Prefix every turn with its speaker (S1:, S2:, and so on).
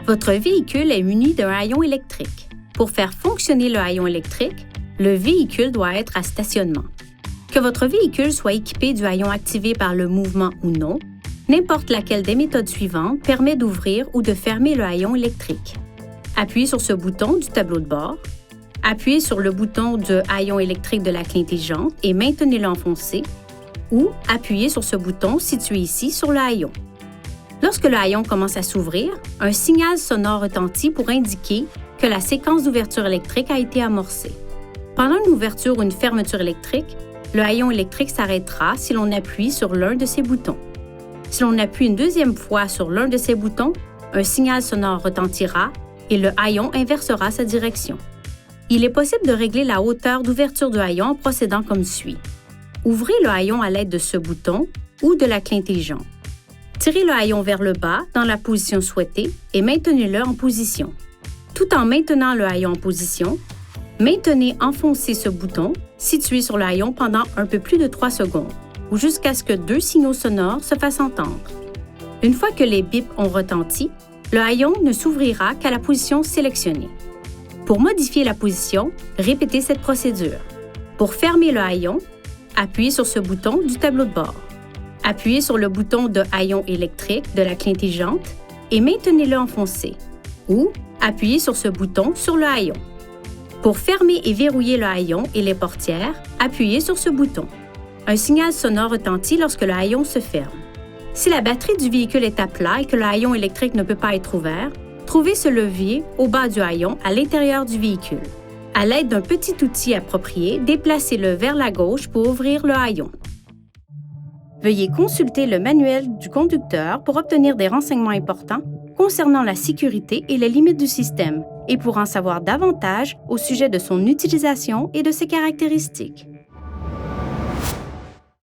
S1: Votre véhicule est muni d'un haillon électrique. Pour faire fonctionner le haillon électrique, le véhicule doit être à stationnement. Que votre véhicule soit équipé du haillon activé par le mouvement ou non, n'importe laquelle des méthodes suivantes permet d'ouvrir ou de fermer le haillon électrique. Appuyez sur ce bouton du tableau de bord. Appuyez sur le bouton du haillon électrique de la clé intelligente et maintenez-le enfoncé, ou appuyez sur ce bouton situé ici sur le haillon. Lorsque le haillon commence à s'ouvrir, un signal sonore retentit pour indiquer que la séquence d'ouverture électrique a été amorcée. Pendant une ouverture ou une fermeture électrique, le haillon électrique s'arrêtera si l'on appuie sur l'un de ces boutons. Si l'on appuie une deuxième fois sur l'un de ces boutons, un signal sonore retentira et le haillon inversera sa direction. Il est possible de régler la hauteur d'ouverture du haillon en procédant comme suit. Ouvrez le haillon à l'aide de ce bouton ou de la clé intelligente. Tirez le haillon vers le bas dans la position souhaitée et maintenez-le en position. Tout en maintenant le haillon en position, maintenez enfoncé ce bouton situé sur le haillon pendant un peu plus de 3 secondes ou jusqu'à ce que 2 signaux sonores se fassent entendre. Une fois que les bips ont retenti, le haillon ne s'ouvrira qu'à la position sélectionnée. Pour modifier la position, répétez cette procédure. Pour fermer le haillon, appuyez sur ce bouton du tableau de bord. Appuyez sur le bouton de haillon électrique de la clé intelligente et maintenez-le enfoncé, ou appuyez sur ce bouton sur le haillon. Pour fermer et verrouiller le haillon et les portières, appuyez sur ce bouton. Un signal sonore retentit lorsque le haillon se ferme. Si la batterie du véhicule est à plat et que le haillon électrique ne peut pas être ouvert, trouvez ce levier au bas du haillon à l'intérieur du véhicule. À l'aide d'un petit outil approprié, déplacez-le vers la gauche pour ouvrir le haillon. Veuillez consulter le manuel du conducteur pour obtenir des renseignements importants concernant la sécurité et les limites du système et pour en savoir davantage au sujet de son utilisation et de ses caractéristiques.